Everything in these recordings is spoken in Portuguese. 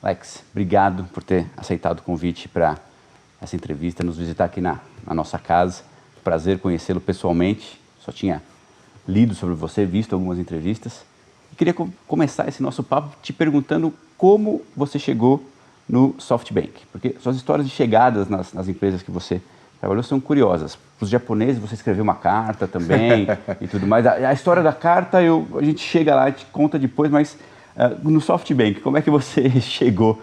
Alex, obrigado por ter aceitado o convite para essa entrevista, nos visitar aqui na nossa casa. Prazer conhecê-lo pessoalmente. Só tinha lido sobre você, visto algumas entrevistas. E queria começar esse nosso papo te perguntando como você chegou no SoftBank. Porque suas histórias de chegadas nas empresas que você trabalhou são curiosas. Para os japoneses, você escreveu uma carta também e tudo mais. A história da carta, a gente chega lá e te conta depois, mas no SoftBank, como é que você chegou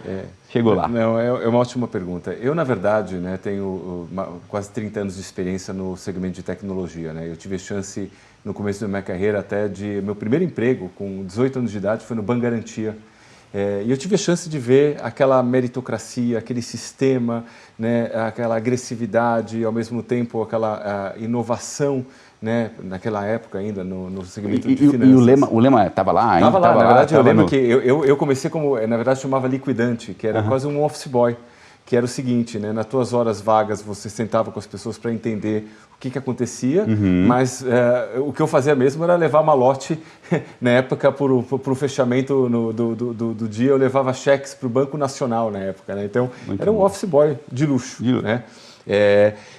lá? Não, é uma ótima pergunta. Eu, na verdade, né, tenho quase 30 anos de experiência no segmento de tecnologia. Né? Eu tive a chance, no começo da minha carreira, até de... Meu primeiro emprego, com 18 anos de idade, foi no Banco Garantia. E eu tive a chance de ver aquela meritocracia, aquele sistema, né, aquela agressividade e, ao mesmo tempo, aquela inovação, né, naquela época ainda, no segmento de finanças. E o lema estava lá ainda? Estava lá, na verdade, eu lembro que eu comecei como, na verdade, chamava liquidante, que era quase um office boy, que era o seguinte, né, nas tuas horas vagas você sentava com as pessoas para entender o que acontecia, mas o que eu fazia mesmo era levar malote, na época, para o fechamento do dia, eu levava cheques para o Banco Nacional na época, né? Então, era um office boy de luxo, né?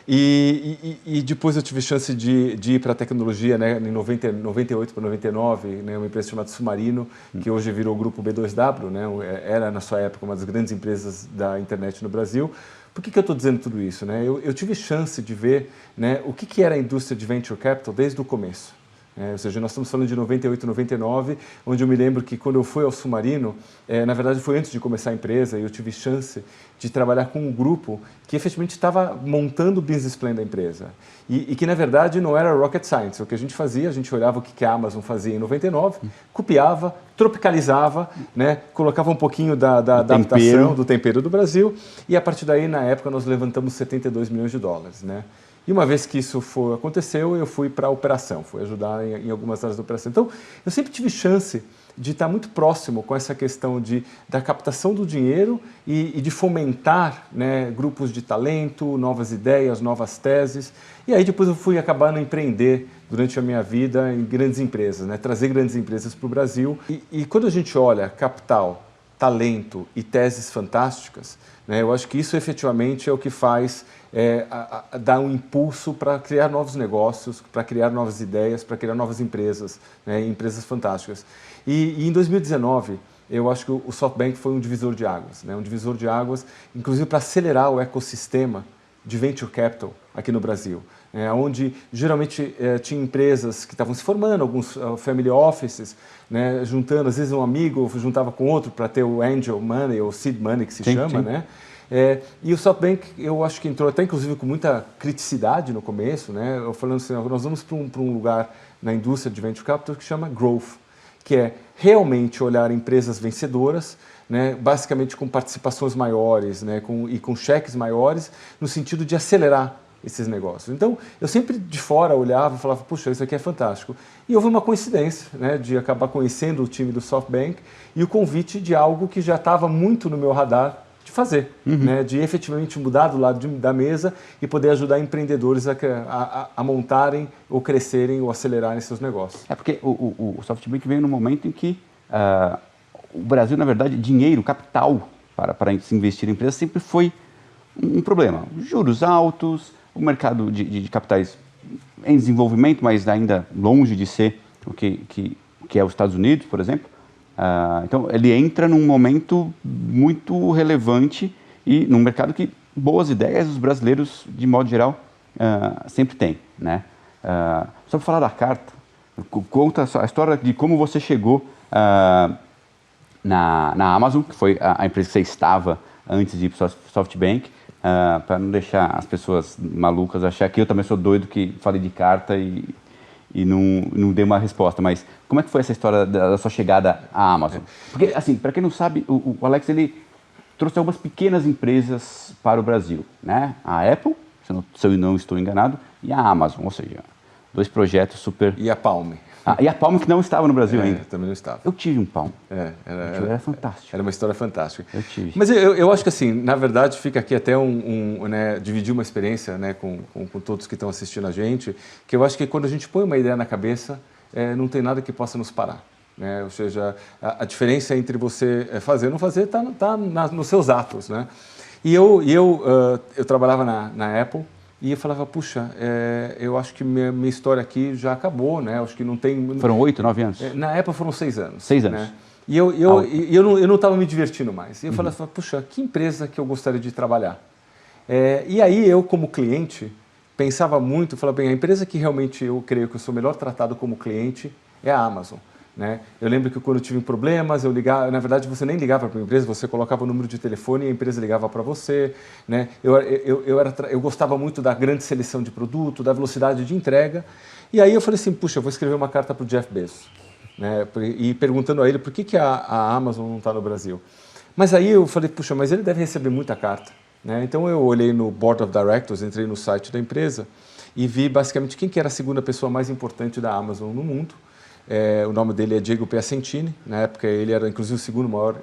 E depois eu tive chance de ir para a tecnologia, né, em 98 para 99, né, uma empresa chamada Submarino, que hoje virou o grupo B2W, né, era na sua época uma das grandes empresas da internet no Brasil. Por que eu estou dizendo tudo isso? Né? Eu tive chance de ver, né, o que era a indústria de Venture Capital desde o começo. Ou seja, nós estamos falando de 98, 99, onde eu me lembro que quando eu fui ao Submarino, na verdade foi antes de começar a empresa, e eu tive chance de trabalhar com um grupo que efetivamente estava montando o business plan da empresa. E que na verdade não era rocket science. O que a gente fazia, a gente olhava o que a Amazon fazia em 99, copiava, tropicalizava, né, colocava um pouquinho da adaptação, do tempero do Brasil, e a partir daí, na época, nós levantamos 72 milhões de dólares. Né? E uma vez que isso aconteceu, eu fui para a operação, fui ajudar em algumas áreas da operação. Então, eu sempre tive chance de estar muito próximo com essa questão da captação do dinheiro e de fomentar, né, grupos de talento, novas ideias, novas teses. E aí depois eu fui acabando a empreender durante a minha vida em grandes empresas, né, trazer grandes empresas para o Brasil. E quando a gente olha capital, talento e teses fantásticas, né, eu acho que isso efetivamente é o que faz dar um impulso para criar novos negócios, para criar novas ideias, para criar novas empresas, né, empresas fantásticas. E em 2019, eu acho que o SoftBank foi um divisor de águas, né, um divisor de águas, inclusive para acelerar o ecossistema de Venture Capital aqui no Brasil, onde geralmente tinha empresas que estavam se formando, alguns family offices, né, juntando, às vezes um amigo juntava com outro para ter o angel money ou seed money que se chama, né? E o SoftBank, eu acho que entrou até inclusive com muita criticidade no começo, né? Eu falando assim, nós vamos para um lugar na indústria de Venture Capital que chama Growth, que é realmente olhar empresas vencedoras, né, basicamente com participações maiores, né, com cheques maiores, no sentido de acelerar esses negócios. Então, eu sempre de fora olhava e falava, puxa, isso aqui é fantástico. E houve uma coincidência, né, de acabar conhecendo o time do SoftBank e o convite de algo que já estava muito no meu radar de fazer, né, de efetivamente mudar do lado da mesa e poder ajudar empreendedores a montarem ou crescerem ou acelerarem seus negócios. Porque o SoftBank veio num momento em que o Brasil, na verdade, dinheiro, capital para se investir em empresas sempre foi um problema. Juros altos, o mercado de capitais em desenvolvimento, mas ainda longe de ser o que é os Estados Unidos, por exemplo. Então, ele entra num momento muito relevante e num mercado que boas ideias os brasileiros, de modo geral, sempre têm. Né? Só para falar da carta, conta a história de como você chegou na Amazon, que foi a empresa que você estava antes de ir para o SoftBank, para não deixar as pessoas malucas achar que eu também sou doido que falei de carta e não dei uma resposta. Mas como é que foi essa história da sua chegada à Amazon? Porque, assim, para quem não sabe, o Alex, ele trouxe algumas pequenas empresas para o Brasil, né? A Apple, se eu não estou enganado, e a Amazon, ou seja, 2 projetos super... E a Palm. E a Palm, que não estava no Brasil ainda. Também não estava. Eu tive um Palm. Era fantástico. Era uma história fantástica. Eu tive. Mas eu acho que, assim, na verdade, fica aqui até né, dividir uma experiência, né, com todos que estão assistindo a gente, que eu acho que quando a gente põe uma ideia na cabeça, não tem nada que possa nos parar. né? Ou seja, a diferença entre você fazer e não fazer está nos seus atos, né? E eu trabalhava na Apple e eu falava, puxa, eu acho que minha história aqui já acabou, né? Acho que não tem... Foram 8, 9 anos? Na Apple foram 6 anos. 6 anos. Né? E eu não estava me divertindo mais. E eu falava, puxa, que empresa que eu gostaria de trabalhar? E aí eu, como cliente, pensava muito, falava, bem, a empresa que realmente eu creio que eu sou melhor tratado como cliente é a Amazon. Né? Eu lembro que quando eu tive problemas, eu ligava, na verdade você nem ligava para a empresa, você colocava o número de telefone e a empresa ligava para você. Né? Eu gostava muito da grande seleção de produto, da velocidade de entrega. E aí eu falei assim, puxa, eu vou escrever uma carta para o Jeff Bezos. Né? E perguntando a ele por que a Amazon não está no Brasil. Mas aí eu falei, puxa, mas ele deve receber muita carta. Né? Então eu olhei no Board of Directors, entrei no site da empresa e vi basicamente quem que era a segunda pessoa mais importante da Amazon no mundo. O nome dele é Diego Piacentini. Na época ele era inclusive o segundo maior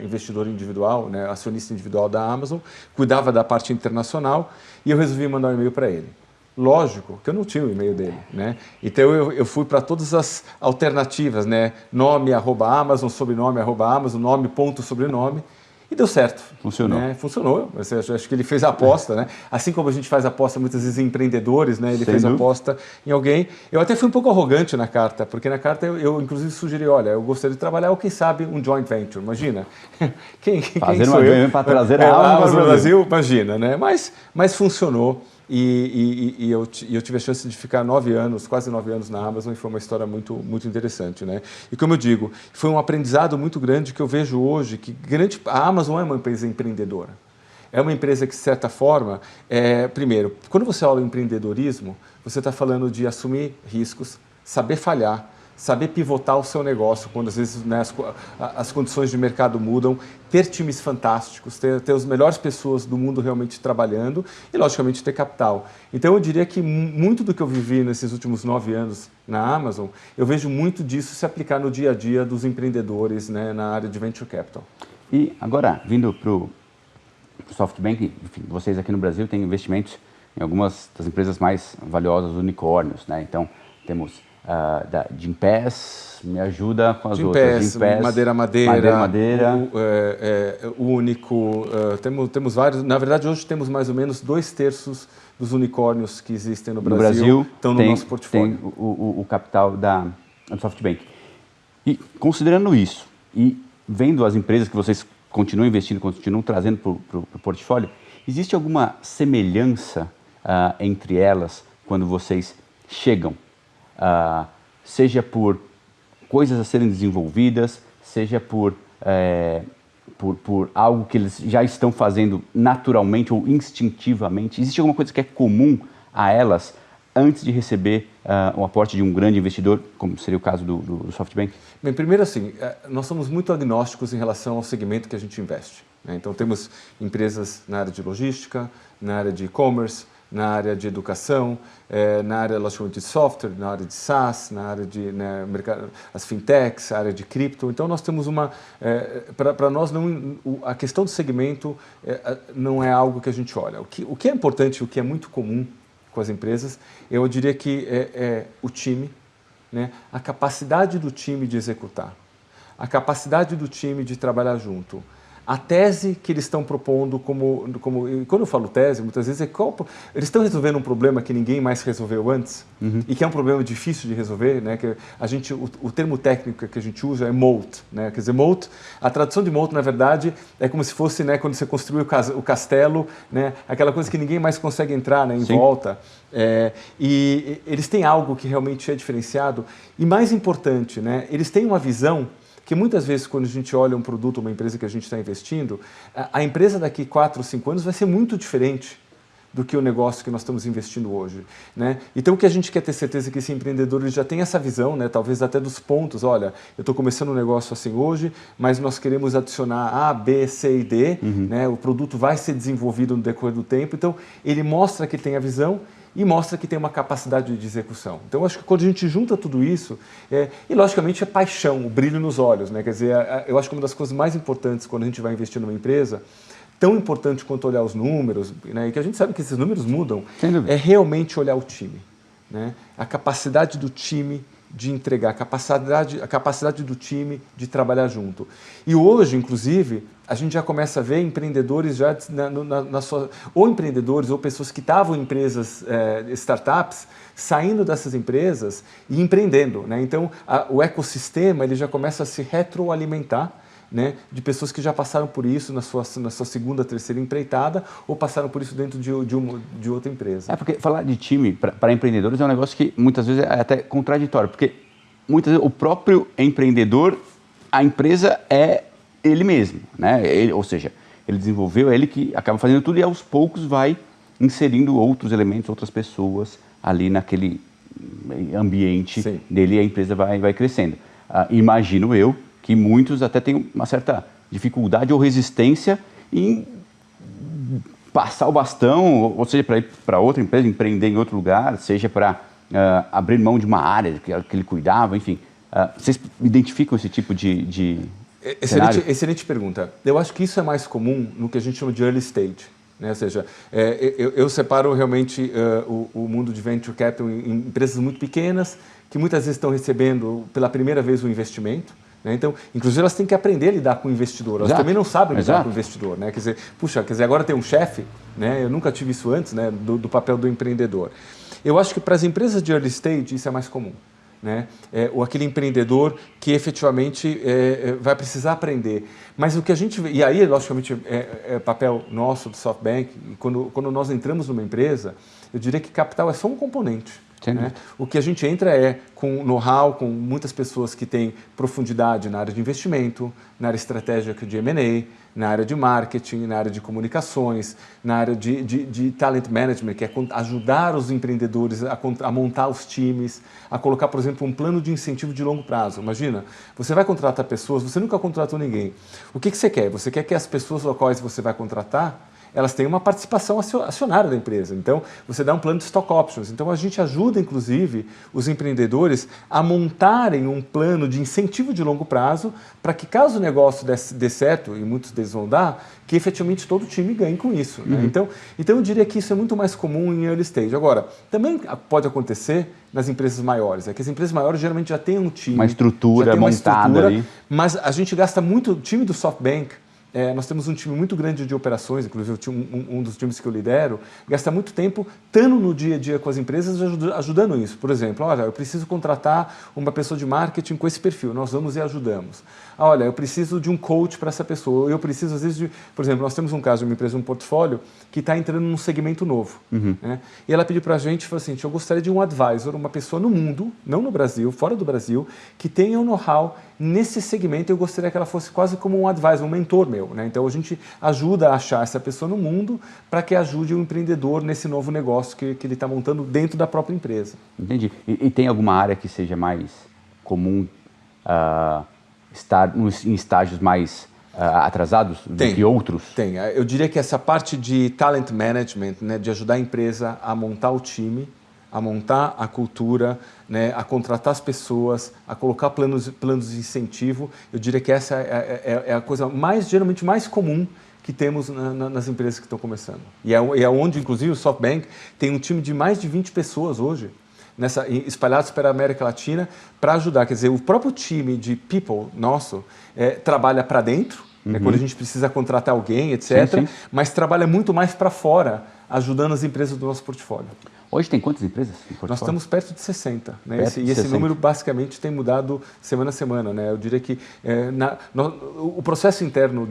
investidor individual, né, acionista individual da Amazon, cuidava da parte internacional e eu resolvi mandar um e-mail para ele. Lógico que eu não tinha o e-mail dele, né? Então eu fui para todas as alternativas, né? Nome @Amazon, sobrenome @Amazon, nome ponto sobrenome. E deu certo. Funcionou. Né? Funcionou. Eu acho que ele fez a aposta, né? Assim como a gente faz aposta muitas vezes em empreendedores, né? Ele fez a aposta em alguém. Eu até fui um pouco arrogante na carta, porque na carta eu inclusive sugeri, olha, eu gostaria de trabalhar, ou quem sabe, um joint venture. Imagina. Quem sou eu? Para trazer a Amazon para o Brasil, imagina, né? Mas funcionou. E eu tive a chance de ficar 9 anos, quase 9 anos na Amazon, e foi uma história muito, muito interessante. Né? E como eu digo, foi um aprendizado muito grande que eu vejo hoje, que a Amazon é uma empresa empreendedora. É uma empresa que, de certa forma, primeiro, quando você olha o empreendedorismo, você está falando de assumir riscos, saber falhar, saber pivotar o seu negócio quando às vezes, né, as condições de mercado mudam, ter times fantásticos, ter as melhores pessoas do mundo realmente trabalhando e, logicamente, ter capital. Então, eu diria que muito do que eu vivi nesses últimos 9 anos na Amazon, eu vejo muito disso se aplicar no dia a dia dos empreendedores, né, na área de Venture Capital. E agora, vindo para o SoftBank, enfim, vocês aqui no Brasil têm investimentos em algumas das empresas mais valiosas, unicórnios, né? Então, temos da Gympass, me ajuda com as outras. Gympass, Madeira, o Único, temos vários. Na verdade, hoje temos mais ou menos 2/3 dos unicórnios que existem no Brasil estão no nosso portfólio. Tem o capital do SoftBank. E considerando isso, e vendo as empresas que vocês continuam investindo, continuam trazendo para o portfólio, existe alguma semelhança entre elas quando vocês chegam? Seja por coisas a serem desenvolvidas, seja por algo que eles já estão fazendo naturalmente ou instintivamente. Existe alguma coisa que é comum a elas antes de receber o aporte de um grande investidor, como seria o caso do SoftBank? Bem, primeiro assim, nós somos muito agnósticos em relação ao segmento que a gente investe. Né? Então temos empresas na área de logística, na área de e-commerce, na área de educação, na área, logicamente, de software, na área de SaaS, na área de as fintechs, a área de cripto. Então, nós temos para nós, a questão do segmento não é algo que a gente olha. O que é importante, o que é muito comum com as empresas, eu diria que é o time, né? A capacidade do time de executar, a capacidade do time de trabalhar junto. A tese que eles estão propondo e quando eu falo tese, muitas vezes eles estão resolvendo um problema que ninguém mais resolveu antes, e que é um problema difícil de resolver, né? Que o termo técnico que a gente usa é moat, né? Quer dizer, moat, a tradução de moat, na verdade, é como se fosse, né, quando você construiu o castelo, né? Aquela coisa que ninguém mais consegue entrar, né, em volta. E eles têm algo que realmente é diferenciado e, mais importante, né, eles têm uma visão que muitas vezes, quando a gente olha um produto, uma empresa que a gente está investindo, a empresa daqui 4 ou 5 anos vai ser muito diferente do que o negócio que nós estamos investindo hoje. Né? Então, o que a gente quer ter certeza é que esse empreendedor ele já tem essa visão, né? Talvez até dos pontos, olha, eu estou começando um negócio assim hoje, mas nós queremos adicionar A, B, C e D, né? O produto vai ser desenvolvido no decorrer do tempo, então ele mostra que tem a visão e mostra que tem uma capacidade de execução. Então, eu acho que quando a gente junta tudo isso, e logicamente é paixão, o brilho nos olhos, né? Quer dizer, eu acho que uma das coisas mais importantes quando a gente vai investir numa empresa, tão importante quanto olhar os números, né? E que a gente sabe que esses números mudam, é realmente olhar o time, né? A capacidade do time de entregar a capacidade do time de trabalhar junto. E hoje, inclusive, a gente já começa a ver empreendedores já ou empreendedores ou pessoas que estavam em empresas, startups, saindo dessas empresas e empreendendo, né? Então, o ecossistema ele já começa a se retroalimentar, né, de pessoas que já passaram por isso na sua segunda, terceira empreitada ou passaram por isso dentro de outra empresa. Porque falar de time para empreendedores é um negócio que muitas vezes é até contraditório, porque muitas vezes o próprio empreendedor, a empresa é ele mesmo, né? Ou seja, ele desenvolveu, é ele que acaba fazendo tudo e aos poucos vai inserindo outros elementos, outras pessoas ali naquele ambiente Sim. dele e a empresa vai crescendo. Imagino eu que muitos até têm uma certa dificuldade ou resistência em passar o bastão, ou seja, para ir para outra empresa, empreender em outro lugar, seja para abrir mão de uma área que ele cuidava, enfim. Vocês identificam esse tipo de excelente pergunta. Eu acho que isso é mais comum no que a gente chama de early stage. Né? Ou seja, eu separo realmente o mundo de venture capital em empresas muito pequenas, que muitas vezes estão recebendo pela primeira vez um investimento. Então, inclusive, elas têm que aprender a lidar com o investidor. Elas também não sabem lidar com o investidor. Né? Quer dizer, agora tem um chefe, né? Eu nunca tive isso antes, né? do papel do empreendedor. Eu acho que para as empresas de early stage isso é mais comum. Né? Ou aquele empreendedor que efetivamente vai precisar aprender. Mas o que a gente vê, e aí, logicamente, é papel nosso do SoftBank, e quando nós entramos numa empresa, eu diria que capital é só um componente. Né? O que a gente entra é com know-how, com muitas pessoas que têm profundidade na área de investimento, na área estratégica de M&A, na área de marketing, na área de comunicações, na área de talent management, que é ajudar os empreendedores a montar os times, a colocar, por exemplo, um plano de incentivo de longo prazo. Imagina, você vai contratar pessoas, você nunca contratou ninguém. O que você quer? Você quer que as pessoas às quais você vai contratar elas têm uma participação acionária da empresa. Então, você dá um plano de stock options. Então, a gente ajuda, inclusive, os empreendedores a montarem um plano de incentivo de longo prazo para que, caso o negócio dê certo, e muitos deles vão dar, que efetivamente todo o time ganhe com isso. Né? Então, eu diria que isso é muito mais comum em early stage. Agora, também pode acontecer nas empresas maiores. É que as empresas maiores geralmente já têm um time. Uma estrutura montada aí. Mas a gente gasta muito, o time do SoftBank, nós temos um time muito grande de operações, inclusive um dos times que eu lidero, gasta muito tempo estando no dia a dia com as empresas ajudando isso. Por exemplo, olha, eu preciso contratar uma pessoa de marketing com esse perfil, nós vamos e ajudamos. Olha, eu preciso de um coach para essa pessoa, eu preciso às vezes de... Por exemplo, nós temos um caso de uma empresa, um portfólio, que está entrando num segmento novo. Né? E ela pediu para a gente, falou assim, eu gostaria de um advisor, uma pessoa no mundo, não no Brasil, fora do Brasil, que tenha um know-how nesse segmento. Eu gostaria que ela fosse quase como um advisor, um mentor meu. Né? Então, a gente ajuda a achar essa pessoa no mundo para que ajude o empreendedor nesse novo negócio que ele está montando dentro da própria empresa. Entendi. E tem alguma área que seja mais comum estar em estágios mais atrasados do que outros? Tem. Eu diria que essa parte de talent management, né, de ajudar a empresa a montar o time, a montar a cultura, né, a contratar as pessoas, a colocar planos de incentivo, eu diria que essa é a coisa geralmente mais comum que temos nas empresas que estão começando. E é onde, inclusive, o SoftBank tem um time de mais de 20 pessoas hoje, espalhados pela América Latina, para ajudar. Quer dizer, o próprio time de people nosso trabalha para dentro, quando a gente precisa contratar alguém, etc., sim. Mas trabalha muito mais para fora, ajudando as empresas do nosso portfólio. Hoje tem quantas empresas no portfólio? Nós estamos perto de 60. Né? Esse número basicamente tem mudado semana a semana. Né? Eu diria que o processo interno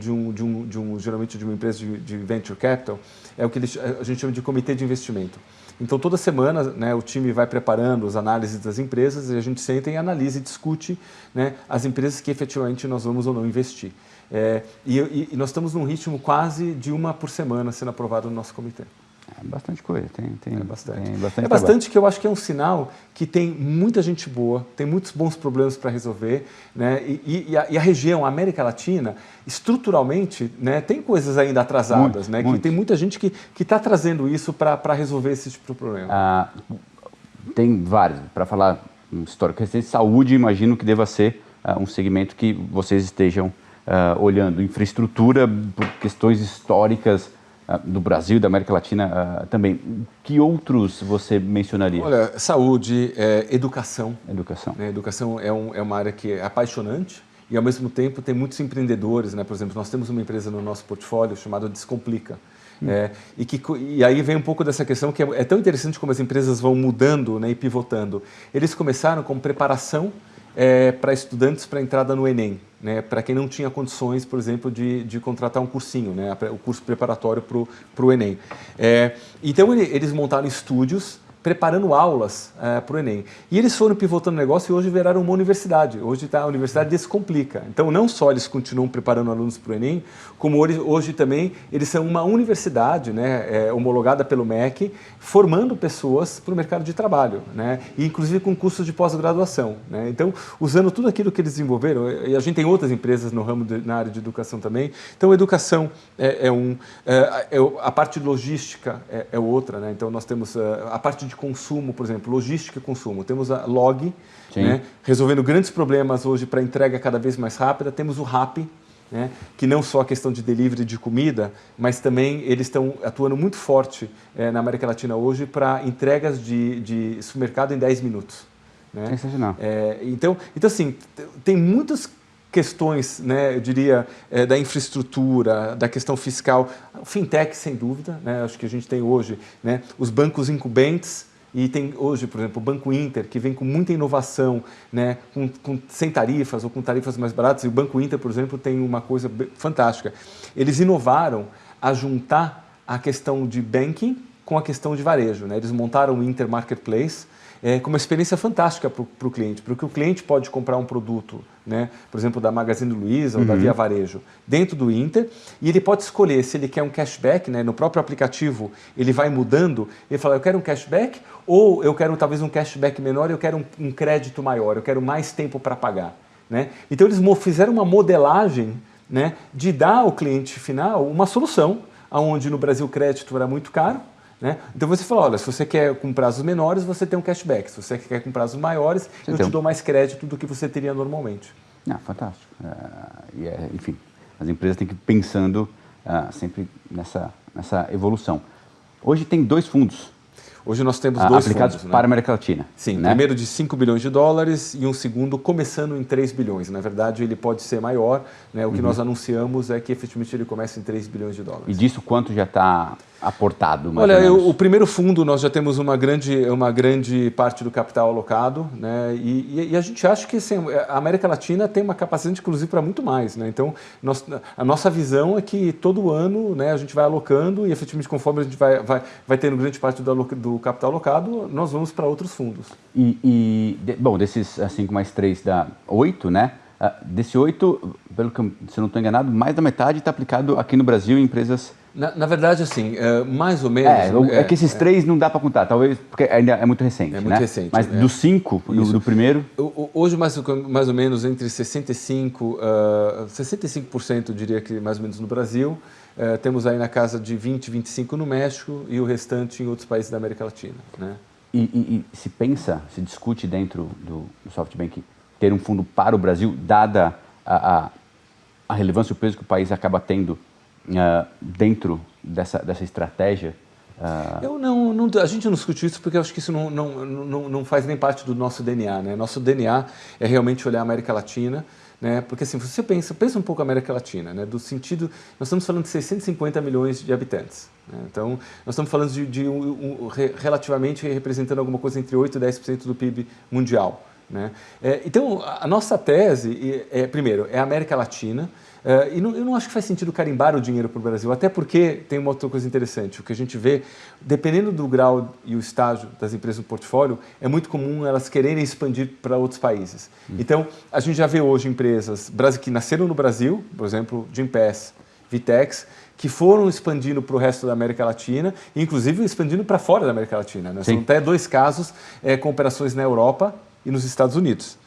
geralmente de uma empresa de venture capital é o que a gente chama de comitê de investimento. Então, toda semana, né, o time vai preparando as análises das empresas e a gente senta e analisa e discute, né, as empresas que efetivamente nós vamos ou não investir. E nós estamos num ritmo quase de uma por semana sendo aprovado no nosso comitê. É bastante coisa, tem bastante. É bastante, que eu acho que é um sinal que tem muita gente boa, tem muitos bons problemas para resolver, né? E a região, a América Latina, estruturalmente, né, tem coisas ainda atrasadas, né? Que tem muita gente que está trazendo isso para resolver esse tipo de problema. Tem vários, para falar um histórico recente, saúde, imagino que deva ser um segmento que vocês estejam olhando, infraestrutura por questões históricas, do Brasil, da América Latina também. Que outros você mencionaria? Olha, saúde, educação. Educação. Né? Educação é uma área que é apaixonante e, ao mesmo tempo, tem muitos empreendedores. Né? Por exemplo, nós temos uma empresa no nosso portfólio chamada Descomplica. E aí vem um pouco dessa questão que é tão interessante como as empresas vão mudando, né, e pivotando. Eles começaram com preparação para estudantes para entrada no Enem, né, para quem não tinha condições, por exemplo, de contratar um cursinho, né, o curso preparatório para o Enem. Então eles montaram estúdios preparando aulas para o Enem. E eles foram pivotando o negócio e hoje viraram uma universidade. Hoje a universidade Descomplica. Então, não só eles continuam preparando alunos para o Enem, como hoje também eles são uma universidade, né, homologada pelo MEC, formando pessoas para o mercado de trabalho, né, e inclusive com cursos de pós-graduação. Né. Então, usando tudo aquilo que eles desenvolveram, e a gente tem outras empresas no ramo na área de educação também. Então, educação a parte de logística é outra. Né. Então, nós temos a parte de consumo, por exemplo, logística e consumo. Temos a Log, né, resolvendo grandes problemas hoje para entrega cada vez mais rápida. Temos o Rappi, né, que não só a questão de delivery de comida, mas também eles estão atuando muito forte na América Latina hoje para entregas de supermercado em 10 minutos. Né? Sensacional. Então, assim, tem muitas questões, né, eu diria, da infraestrutura, da questão fiscal, fintech sem dúvida, né, acho que a gente tem hoje, né, os bancos incumbentes e tem hoje, por exemplo, o Banco Inter, que vem com muita inovação, né, sem tarifas ou com tarifas mais baratas, e o Banco Inter, por exemplo, tem uma coisa fantástica. Eles inovaram a juntar a questão de banking com a questão de varejo, né, eles montaram o Inter Marketplace, com uma experiência fantástica para o cliente, porque o cliente pode comprar um produto, né, por exemplo, da Magazine Luiza ou da Via Varejo, dentro do Inter, e ele pode escolher se ele quer um cashback, né, no próprio aplicativo ele vai mudando, ele fala, eu quero um cashback, ou eu quero talvez um cashback menor, eu quero um crédito maior, eu quero mais tempo para pagar. Né? Então eles fizeram uma modelagem, né, de dar ao cliente final uma solução, onde no Brasil o crédito era muito caro. Né? Então você fala, olha, se você quer com prazos menores, você tem um cashback. Se você quer com prazos maiores, eu te dou mais crédito do que você teria normalmente. Fantástico. Enfim, as empresas têm que ir pensando sempre nessa evolução. Hoje tem 2 fundos. Hoje nós temos 2 aplicados fundos, para a né? América Latina. Sim, né? Primeiro de 5 bilhões de dólares e um segundo começando em 3 bilhões. Na verdade, ele pode ser maior. Né? O que nós anunciamos é que efetivamente ele começa em 3 bilhões de dólares. E disso quanto já está aportado? Olha, o primeiro fundo nós já temos uma grande parte do capital alocado, né? E a gente acha que assim, a América Latina tem uma capacidade, inclusive, para muito mais. Né? Então, a nossa visão é que todo ano, né, a gente vai alocando e, efetivamente, conforme a gente vai tendo grande parte do capital alocado, nós vamos para outros fundos. Bom, desses 5 mais 3 dá 8, né? Desse 8, pelo que se eu não estou enganado, mais da metade está aplicado aqui no Brasil em empresas... Na verdade, assim, mais ou menos... É que esses 3 não dá para contar, talvez, porque ainda é muito recente, É muito recente. Mas dos 5, do primeiro... Hoje, mais ou menos, entre 65% eu diria que mais ou menos no Brasil, temos aí na casa de 20%, 25% no México e o restante em outros países da América Latina. Né? E se discute dentro do SoftBank ter um fundo para o Brasil, dada a relevância e o peso que o país acaba tendo dentro dessa estratégia? A gente não discute isso porque eu acho que isso não faz nem parte do nosso DNA. Né? Nosso DNA é realmente olhar a América Latina, né? Porque assim, você pensa um pouco a América Latina, né? Do sentido, nós estamos falando de 650 milhões de habitantes. Né? Então, nós estamos falando relativamente representando alguma coisa entre 8% e 10% do PIB mundial. Né? Então, a nossa tese, primeiro, é a América Latina, e eu não acho que faz sentido carimbar o dinheiro para o Brasil, até porque tem uma outra coisa interessante, o que a gente vê, dependendo do grau e o estágio das empresas no portfólio, é muito comum elas quererem expandir para outros países. Então, a gente já vê hoje empresas que nasceram no Brasil, por exemplo, Gympass, Vitex, que foram expandindo para o resto da América Latina, inclusive expandindo para fora da América Latina. Né? São até 2 casos com operações na Europa e nos Estados Unidos.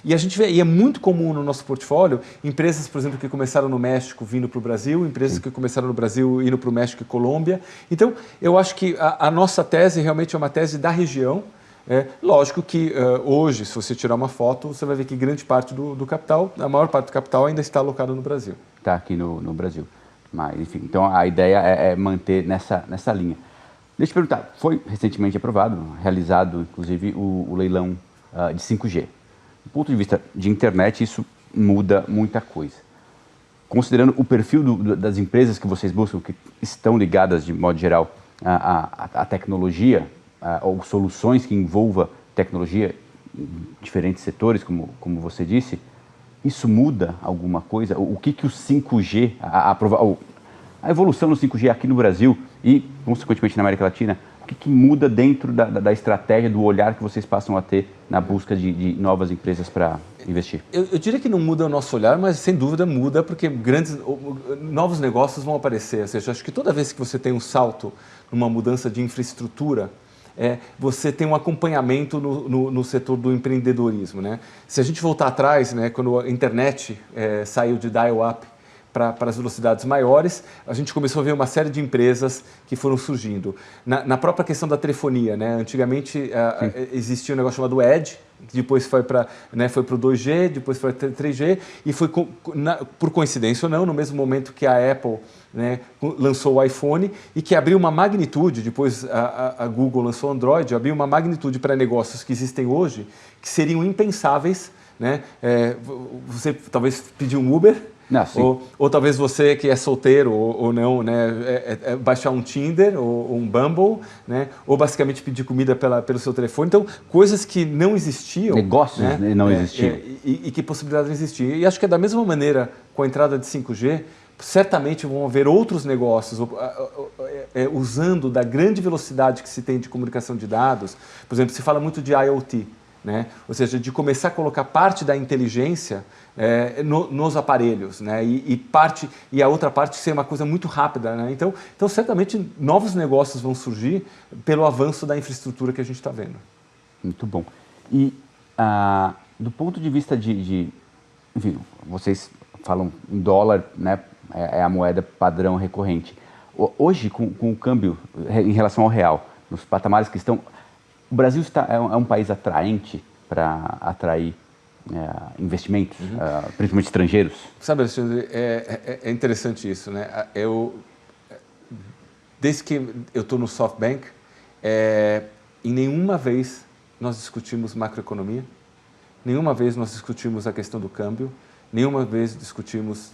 E a gente vê, e é muito comum no nosso portfólio, empresas, por exemplo, que começaram no México vindo para o Brasil, empresas que começaram no Brasil indo para o México e Colômbia. Então, eu acho que a nossa tese realmente é uma tese da região. Lógico que hoje, se você tirar uma foto, você vai ver que grande parte do capital, a maior parte do capital ainda está alocado no Brasil. Está aqui no Brasil. Mas, enfim, então a ideia é manter nessa linha. Deixa eu te perguntar, foi recentemente aprovado, realizado, inclusive, o leilão de 5G. Do ponto de vista de internet, isso muda muita coisa. Considerando o perfil das empresas que vocês buscam, que estão ligadas, de modo geral, à tecnologia, ou soluções que envolvam tecnologia em diferentes setores, como você disse, isso muda alguma coisa? O que o 5G, a evolução do 5G aqui no Brasil e, consequentemente, na América Latina, o que muda dentro da estratégia, do olhar que vocês passam a ter na busca de novas empresas para investir? Eu diria que não muda o nosso olhar, mas sem dúvida muda, porque novos negócios vão aparecer. Ou seja, acho que toda vez que você tem um salto numa mudança de infraestrutura, você tem um acompanhamento no setor do empreendedorismo, né? Se a gente voltar atrás, né, quando a internet saiu de dial-up para as velocidades maiores, a gente começou a ver uma série de empresas que foram surgindo. Na própria questão da telefonia, né? Antigamente existia um negócio chamado Edge, que depois foi para o 2G, depois foi para o 3G, e foi, por coincidência ou não, no mesmo momento que a Apple, né, lançou o iPhone e que abriu uma magnitude, depois a Google lançou o Android, abriu uma magnitude para negócios que existem hoje, que seriam impensáveis, né? Você talvez pedir um Uber, ou talvez você que é solteiro ou não, né, baixar um Tinder ou um Bumble, né, ou basicamente pedir comida pelo seu telefone. Então, coisas que não existiam. Negócios, né, não existiam. E que possibilidades existiam. E acho que é da mesma maneira com a entrada de 5G, certamente vão haver outros negócios usando da grande velocidade que se tem de comunicação de dados. Por exemplo, se fala muito de IoT, né? Ou seja, de começar a colocar parte da inteligência nos aparelhos, né? E a outra parte ser uma coisa muito rápida, né? Então, certamente novos negócios vão surgir pelo avanço da infraestrutura que a gente está vendo. Muito bom. E do ponto de vista enfim, vocês falam em dólar, né? É a moeda padrão recorrente. Hoje, com o câmbio em relação ao real, nos patamares que estão, o Brasil é um país atraente para atrair investimentos, principalmente estrangeiros? Sabe, Alexandre, é interessante isso, né? Desde que eu estou no SoftBank, em nenhuma vez nós discutimos macroeconomia, nenhuma vez nós discutimos a questão do câmbio, nenhuma vez discutimos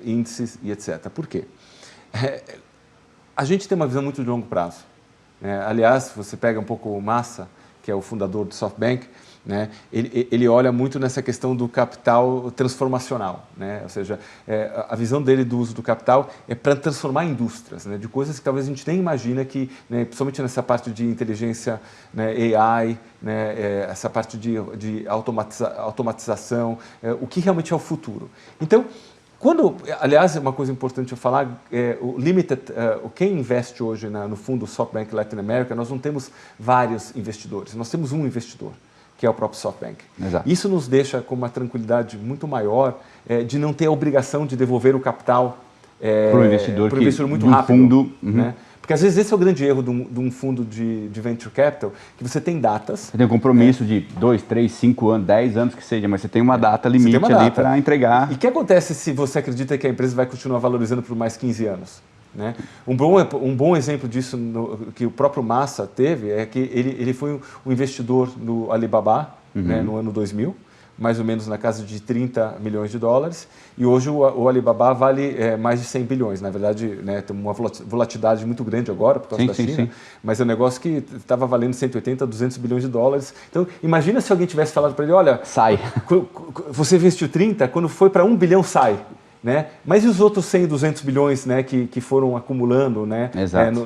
índices e etc. Por quê? A gente tem uma visão muito de longo prazo. Aliás, você pega um pouco o Massa, que é o fundador do SoftBank, né? Ele olha muito nessa questão do capital transformacional, né? Ou seja, a visão dele do uso do capital é para transformar indústrias, né? De coisas que talvez a gente nem imagina que, né, principalmente nessa parte de inteligência, né, AI, né, essa parte de automatização, o que realmente é o futuro. Então, aliás, uma coisa importante eu falar, quem investe hoje no fundo SoftBank Latin America, nós não temos vários investidores, nós temos um investidor, que é o próprio SoftBank. Exato. Isso nos deixa com uma tranquilidade muito maior de não ter a obrigação de devolver o capital para o investidor, muito rápido. Fundo, né? Porque às vezes esse é o grande erro de um fundo de venture capital, que você tem datas. Você tem um compromisso de 2, 3, 5 anos, 10 anos que seja, mas você tem uma data limite ali para entregar. E o que acontece se você acredita que a empresa vai continuar valorizando por mais 15 anos? Né? Um bom exemplo disso que o próprio Massa teve é que ele foi um investidor no Alibaba, né, no ano 2000, mais ou menos na casa de 30 milhões de dólares, e hoje o Alibaba vale mais de 100 bilhões. Na verdade, né, tem uma volatilidade muito grande agora por causa da China, mas é um negócio que estava valendo 180, 200 bilhões de dólares. Então, imagina se alguém tivesse falado para ele, olha, sai. Você investiu 30, quando foi para 1 bilhão sai. Né? Mas e os outros 100, 200 bilhões, né, que foram acumulando, né,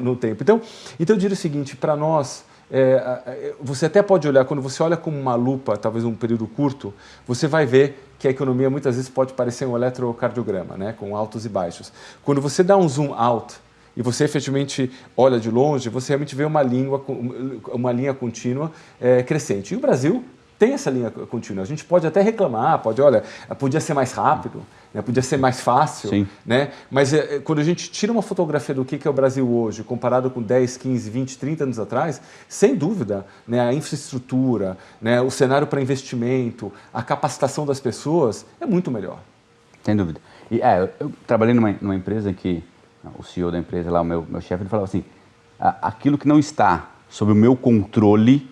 no tempo? Então, eu diria o seguinte, para nós, você até pode olhar, quando você olha com uma lupa, talvez um período curto, você vai ver que a economia muitas vezes pode parecer um eletrocardiograma, né, com altos e baixos. Quando você dá um zoom out e você efetivamente olha de longe, você realmente vê uma linha contínua crescente. E o Brasil tem essa linha contínua. A gente pode até reclamar, podia ser mais rápido, né? Podia ser mais fácil, né? Mas quando a gente tira uma fotografia do que é o Brasil hoje, comparado com 10, 15, 20, 30 anos atrás, sem dúvida, né, a infraestrutura, né, o cenário para investimento, a capacitação das pessoas é muito melhor. Sem dúvida. E, eu trabalhei numa empresa que o CEO da empresa lá, o meu chefe, ele falava assim, aquilo que não está sob o meu controle,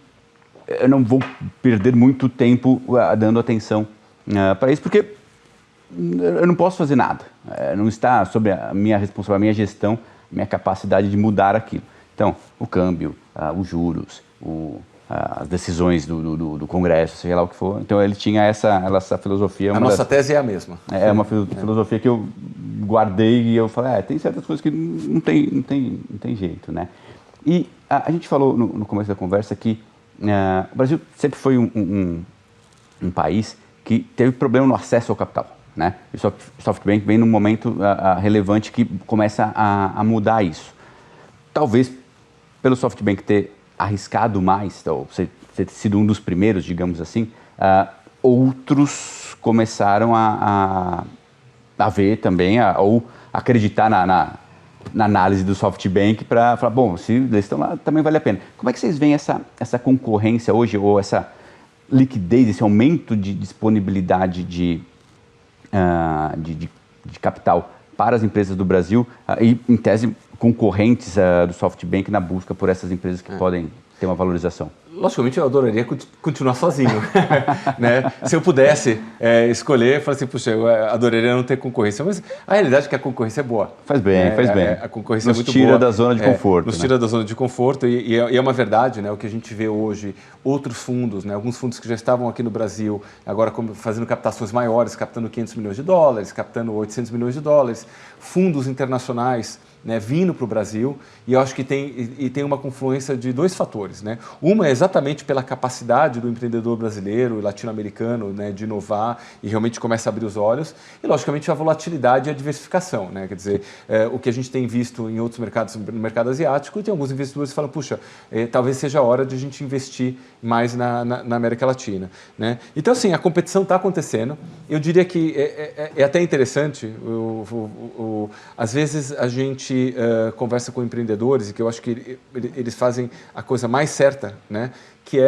eu não vou perder muito tempo dando atenção para isso, porque eu não posso fazer nada. Não está sob a minha responsabilidade, a minha gestão, a minha capacidade de mudar aquilo. Então, o câmbio, os juros, as decisões do Congresso, seja lá o que for. Então, ele tinha essa filosofia. A nossa tese é a mesma. É uma filosofia que eu guardei e eu falei, tem certas coisas que não tem jeito, né? E a gente falou no começo da conversa que o Brasil sempre foi um país que teve problema no acesso ao capital, né? E o SoftBank vem num momento relevante que começa a mudar isso. Talvez pelo SoftBank ter arriscado mais, ou ter sido um dos primeiros, digamos assim, outros começaram a ver também, ou acreditar na análise do SoftBank para falar, bom, se eles estão lá, também vale a pena. Como é que vocês veem essa concorrência hoje, ou essa liquidez, esse aumento de disponibilidade de capital para as empresas do Brasil e, em tese, concorrentes do SoftBank na busca por essas empresas que podem ter uma valorização? Logicamente, eu adoraria continuar sozinho. Né? Se eu pudesse escolher, eu falaria assim, puxa, eu adoraria não ter concorrência. Mas a realidade é que a concorrência é boa. Faz bem, faz bem. A concorrência é muito boa. Nos tira da zona de conforto. Nos tira da zona de conforto. E é uma verdade, né? O que a gente vê hoje, outros fundos, né? Alguns fundos que já estavam aqui no Brasil, agora fazendo captações maiores, captando 500 milhões de dólares, captando 800 milhões de dólares, fundos internacionais, né, vindo para o Brasil, e eu acho que tem uma confluência de dois fatores. Né? Uma é exatamente pela capacidade do empreendedor brasileiro e latino-americano, né, de inovar e realmente começa a abrir os olhos, e logicamente a volatilidade e a diversificação. Né? Quer dizer, o que a gente tem visto em outros mercados, no mercado asiático, tem alguns investidores que falam, puxa, talvez seja a hora de a gente investir mais na América Latina. Né? Então, assim, a competição está acontecendo. Eu diria que é até interessante, às vezes a gente conversa com empreendedores, e que eu acho que eles fazem a coisa mais certa, né? Que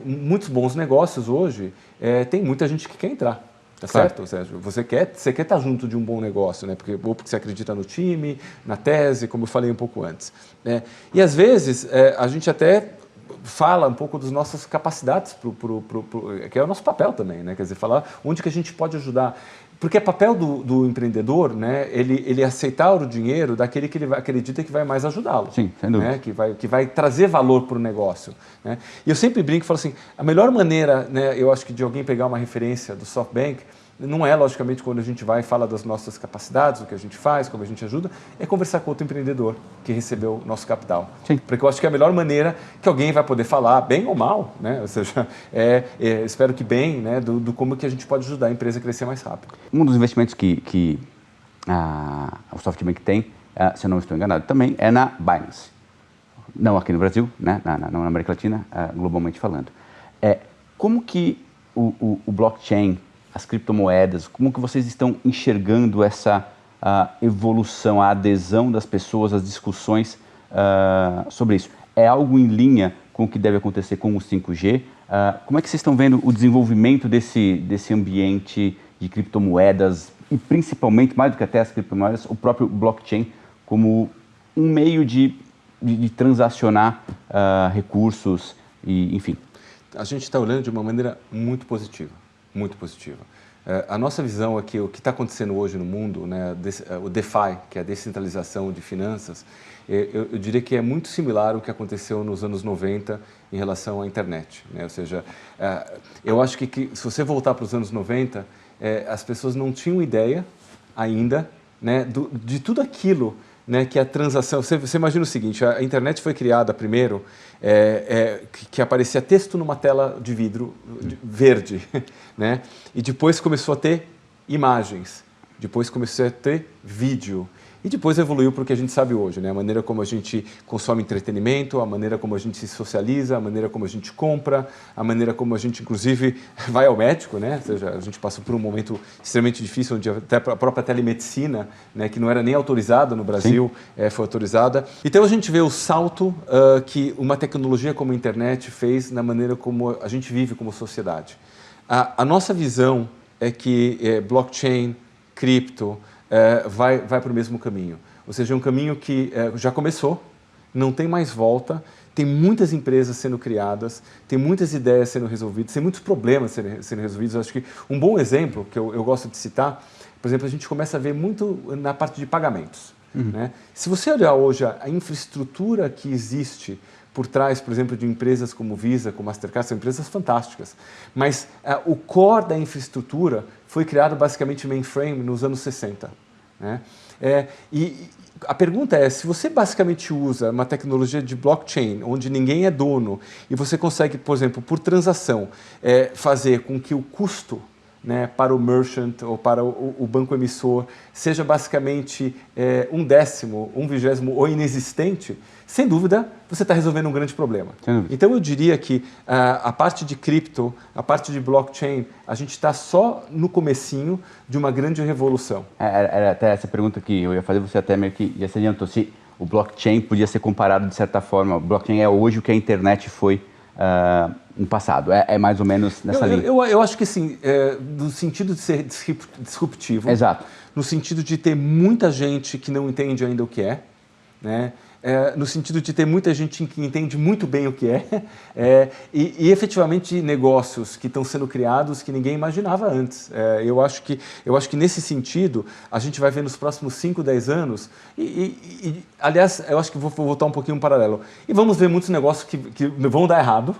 muitos bons negócios hoje, tem muita gente que quer entrar. Tá certo? Ou seja, você quer estar junto de um bom negócio, né? Ou porque você acredita no time, na tese, como eu falei um pouco antes. Né? E às vezes a gente até fala um pouco das nossas capacidades, que é o nosso papel também, né? Quer dizer, falar onde que a gente pode ajudar. Porque é papel do empreendedor, né, ele aceitar o dinheiro daquele que ele acredita que vai mais ajudá-lo. Sim, sem dúvida. Né, que vai trazer valor para o negócio. Né? E eu sempre brinco e falo assim, a melhor maneira, né, eu acho que de alguém pegar uma referência do SoftBank, não é, logicamente, quando a gente vai e fala das nossas capacidades, o que a gente faz, como a gente ajuda, é conversar com outro empreendedor que recebeu o nosso capital. Sim. Porque eu acho que é a melhor maneira que alguém vai poder falar, bem ou mal, né? Ou seja, espero que bem, né, do como que a gente pode ajudar a empresa a crescer mais rápido. Um dos investimentos que o SoftBank tem, se eu não estou enganado, também é na Binance. Não aqui no Brasil, né, não na América Latina, globalmente falando. Como que o blockchain, as criptomoedas, como que vocês estão enxergando essa evolução, a adesão das pessoas, as discussões sobre isso? É algo em linha com o que deve acontecer com o 5G? Como é que vocês estão vendo o desenvolvimento desse ambiente de criptomoedas e principalmente, mais do que até as criptomoedas, o próprio blockchain como um meio de transacionar recursos e, enfim? A gente está olhando de uma maneira muito positiva. Muito positiva. A nossa visão é que o que está acontecendo hoje no mundo, né, o DeFi, que é a descentralização de finanças, eu diria que é muito similar ao que aconteceu nos anos 90 em relação à internet. Né? Ou seja, eu acho que se você voltar para os anos 90, as pessoas não tinham ideia ainda, né, de tudo aquilo, né, que a transação... Você imagina o seguinte, a internet foi criada primeiro, que aparecia texto numa tela de vidro verde, né? E depois começou a ter imagens, depois começou a ter vídeo, e depois evoluiu para o que a gente sabe hoje, né? A maneira como a gente consome entretenimento, a maneira como a gente se socializa, a maneira como a gente compra, a maneira como a gente, inclusive, vai ao médico, né? Ou seja, a gente passou por um momento extremamente difícil, onde até a própria telemedicina, né, que não era nem autorizada no Brasil, foi autorizada. Então a gente vê o salto que uma tecnologia como a internet fez na maneira como a gente vive como sociedade. A nossa visão é que blockchain, cripto, vai para o mesmo caminho. Ou seja, é um caminho que já começou, não tem mais volta, tem muitas empresas sendo criadas, tem muitas ideias sendo resolvidas, tem muitos problemas sendo resolvidos. Eu acho que um bom exemplo, que eu gosto de citar, por exemplo, a gente começa a ver muito na parte de pagamentos. Né? Se você olhar hoje a infraestrutura que existe por trás, por exemplo, de empresas como Visa, como Mastercard, são empresas fantásticas, mas o core da infraestrutura foi criado basicamente mainframe nos anos 60. Né? E a pergunta é, se você basicamente usa uma tecnologia de blockchain, onde ninguém é dono, e você consegue, por exemplo, por transação, fazer com que o custo, né, para o merchant ou para o banco emissor seja basicamente 1/10, 1/20 ou inexistente, sem dúvida você está resolvendo um grande problema. Então eu diria que a parte de cripto, a parte de blockchain, a gente está só no comecinho de uma grande revolução. Era até essa pergunta que eu ia fazer, você até meio que já se adiantou, se o blockchain podia ser comparado de certa forma, o blockchain é hoje o que a internet foi no passado, é mais ou menos nessa linha. Eu acho que sim, no sentido de ser disruptivo. Exato. No sentido de ter muita gente que não entende ainda o que é, né? No sentido de ter muita gente que entende muito bem o que e efetivamente negócios que estão sendo criados que ninguém imaginava antes. Eu acho que nesse sentido a gente vai ver nos próximos 5, 10 anos aliás, eu acho que vou voltar um pouquinho um paralelo. E vamos ver muitos negócios que vão dar errado,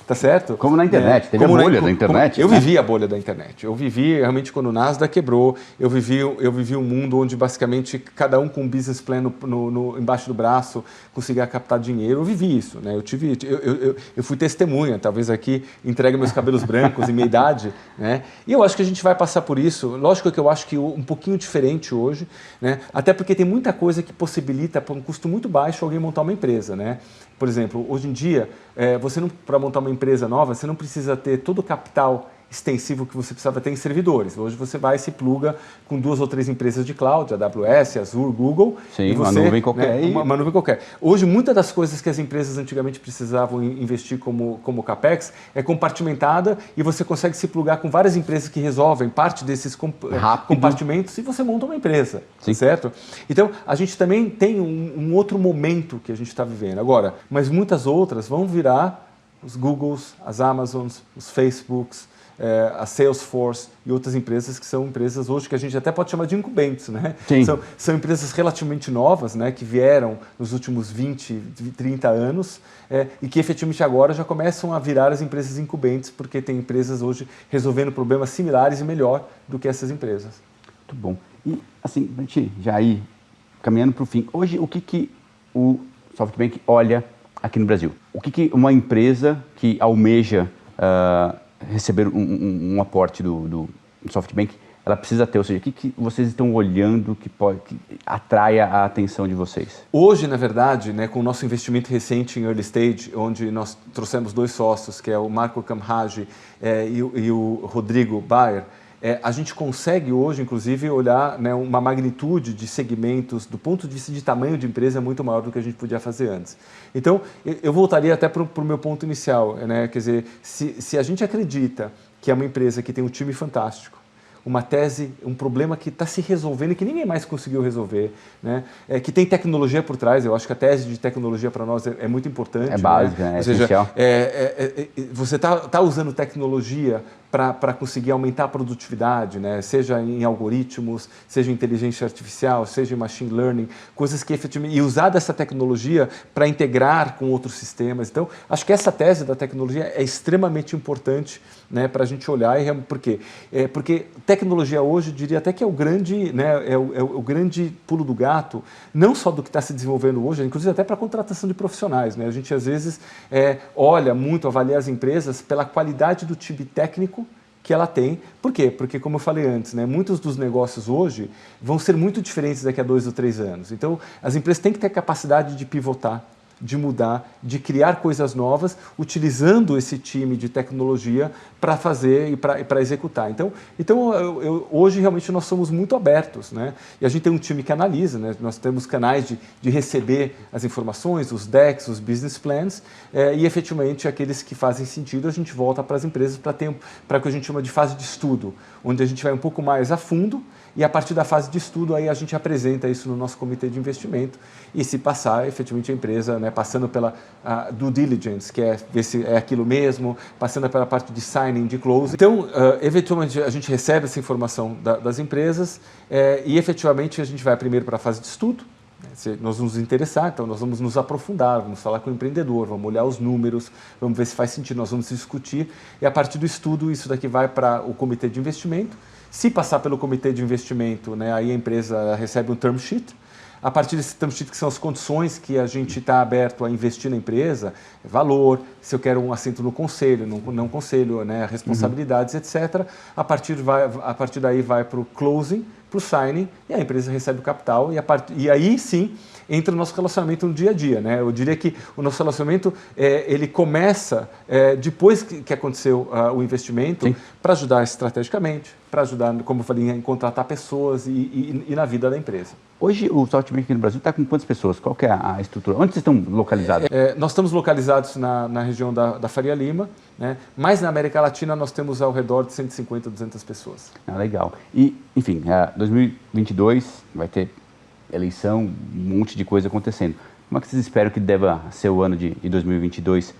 tá certo? Como na internet, teve a bolha da internet. Eu vivi a bolha da internet. Eu vivi realmente quando o Nasdaq quebrou, eu vivi um mundo onde basicamente cada um com um business plan embaixo do braço conseguia captar dinheiro. Eu vivi isso, né? Eu fui testemunha, talvez aqui entregue meus cabelos brancos e minha idade, né? E eu acho que a gente vai passar por isso. Lógico que eu acho que um pouquinho diferente hoje, né? Até porque tem muita coisa que possibilita, por um custo muito baixo, alguém montar uma empresa, né? Por exemplo, hoje em dia, para montar uma empresa nova, você não precisa ter todo o capital extensivo que você precisava ter em servidores. Hoje você vai e se pluga com 2 ou 3 empresas de cloud, AWS, Azure, Google. Sim, uma nuvem qualquer. Né, uma nuvem qualquer. Hoje, muitas das coisas que as empresas antigamente precisavam investir como CAPEX é compartimentada e você consegue se plugar com várias empresas que resolvem parte desses compartimentos e você monta uma empresa, certo? Então, a gente também tem um outro momento que a gente está vivendo. Agora, mas muitas outras vão virar os Googles, as Amazons, os Facebooks, a Salesforce e outras empresas que são empresas hoje que a gente até pode chamar de incumbentes, né? São empresas relativamente novas, né, que vieram nos últimos 20, 30 anos e que efetivamente agora já começam a virar as empresas incumbentes porque tem empresas hoje resolvendo problemas similares e melhor do que essas empresas. Muito bom. E assim, a gente já ir caminhando para o fim, hoje o que o SoftBank olha aqui no Brasil? O que uma empresa que almeja receber um aporte do SoftBank, ela precisa ter? Ou seja, o que vocês estão olhando que atraia a atenção de vocês? Hoje, na verdade, né, com o nosso investimento recente em early stage, onde nós trouxemos 2 sócios, que é o Marco Kamhaji e o Rodrigo Bayer, a gente consegue hoje, inclusive, olhar, né, uma magnitude de segmentos do ponto de vista de tamanho de empresa muito maior do que a gente podia fazer antes. Então, eu voltaria até para o meu ponto inicial, né? Quer dizer, se a gente acredita que é uma empresa que tem um time fantástico, uma tese, um problema que está se resolvendo e que ninguém mais conseguiu resolver, né? Que tem tecnologia por trás. Eu acho que a tese de tecnologia para nós é muito importante. É básica, né? Ou seja, você está usando tecnologia para conseguir aumentar a produtividade, né? Seja em algoritmos, seja em inteligência artificial, seja em machine learning, coisas que efetivamente... E usar dessa tecnologia para integrar com outros sistemas. Então, acho que essa tese da tecnologia é extremamente importante, né, para a gente olhar. Por quê? Porque tecnologia hoje, eu diria até que é o grande, né, o grande pulo do gato, não só do que está se desenvolvendo hoje, inclusive até para a contratação de profissionais, né? A gente, às vezes, olha muito, avalia as empresas pela qualidade do time técnico que ela tem. Por quê? Porque, como eu falei antes, né, muitos dos negócios hoje vão ser muito diferentes daqui a 2 ou 3 anos. Então, as empresas têm que ter capacidade de pivotar, de mudar, de criar coisas novas, utilizando esse time de tecnologia para fazer e para executar. Então hoje realmente nós somos muito abertos, né? E a gente tem um time que analisa, né? Nós temos canais de receber as informações, os decks, os business plans, e efetivamente aqueles que fazem sentido a gente volta para as empresas para o que a gente chama de fase de estudo, onde a gente vai um pouco mais a fundo. E a partir da fase de estudo, aí a gente apresenta isso no nosso comitê de investimento e se passar, efetivamente, a empresa, né, passando pela due diligence, que é ver se é aquilo mesmo, passando pela parte de signing, de closing. Então, eventualmente, a gente recebe essa informação das empresas e, efetivamente, a gente vai primeiro para a fase de estudo. Se nós nos interessar, então nós vamos nos aprofundar, vamos falar com o empreendedor, vamos olhar os números, vamos ver se faz sentido, nós vamos discutir e a partir do estudo isso daqui vai para o comitê de investimento. Se passar pelo comitê de investimento, né, aí a empresa recebe um term sheet. A partir desse term sheet, que são as condições que a gente está aberto a investir na empresa, valor, se eu quero um assento no conselho, não conselho, né, responsabilidades, etc. A partir daí vai para o closing, para o signing, e a empresa recebe o capital, e aí sim entra o nosso relacionamento no dia a dia, né? Eu diria que o nosso relacionamento ele começa depois que aconteceu o investimento, para ajudar estrategicamente, para ajudar, como eu falei, em contratar pessoas e na vida da empresa. Hoje o SoftBank aqui no Brasil está com quantas pessoas? Qual que é a estrutura? Onde vocês estão localizados? Nós estamos localizados na região da Faria Lima, né? Mas na América Latina nós temos ao redor de 150, 200 pessoas. Legal. E, enfim, 2022 vai ter eleição, um monte de coisa acontecendo. Como é que vocês esperam que deva ser o ano de 2022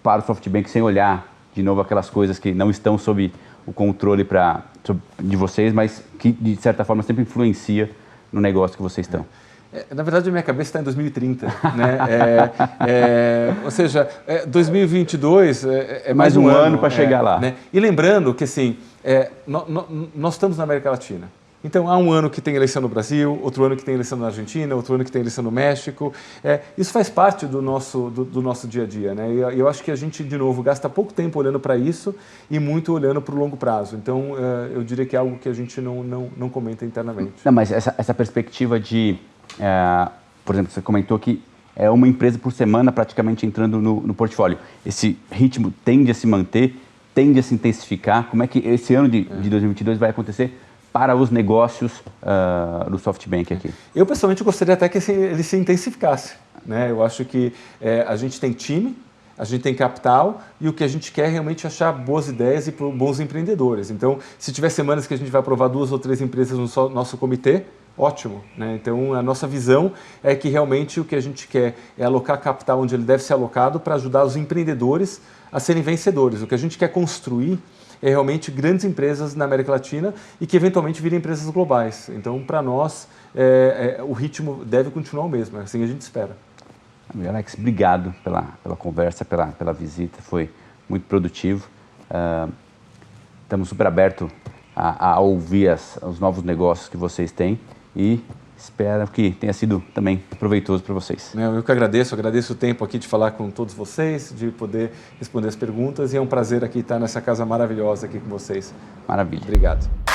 para o SoftBank, sem olhar de novo aquelas coisas que não estão sob o controle de vocês, mas que de certa forma sempre influencia no negócio que vocês estão? Na verdade, a minha cabeça está em 2030, né? Ou seja, 2022 é mais um ano para chegar lá. Né? E lembrando que assim, nós estamos na América Latina. Então, há um ano que tem eleição no Brasil, outro ano que tem eleição na Argentina, outro ano que tem eleição no México. Isso faz parte do nosso dia a dia, né? E eu acho que a gente, de novo, gasta pouco tempo olhando para isso e muito olhando para o longo prazo. Então, eu diria que é algo que a gente não comenta internamente. Não, mas essa perspectiva de, por exemplo, você comentou que é uma empresa por semana praticamente entrando no portfólio. Esse ritmo tende a se manter, tende a se intensificar. Como é que esse ano de 2022 vai acontecer para os negócios do SoftBank aqui? Eu, pessoalmente, gostaria até que ele se intensificasse, né? Eu acho que a gente tem time, a gente tem capital e o que a gente quer é realmente achar boas ideias e bons empreendedores. Então, se tiver semanas que a gente vai aprovar 2 ou 3 empresas no nosso comitê, ótimo, né? Então, a nossa visão é que realmente o que a gente quer é alocar capital onde ele deve ser alocado para ajudar os empreendedores a serem vencedores. O que a gente quer construir é realmente grandes empresas na América Latina e que eventualmente virem empresas globais. Então, para nós, o ritmo deve continuar o mesmo, é assim que a gente espera. Alex, obrigado pela conversa, pela visita, foi muito produtivo. Estamos super abertos a ouvir os novos negócios que vocês têm e espero que tenha sido também proveitoso para vocês. Eu que agradeço o tempo aqui de falar com todos vocês, de poder responder as perguntas e é um prazer aqui estar nessa casa maravilhosa aqui com vocês. Maravilha. Obrigado.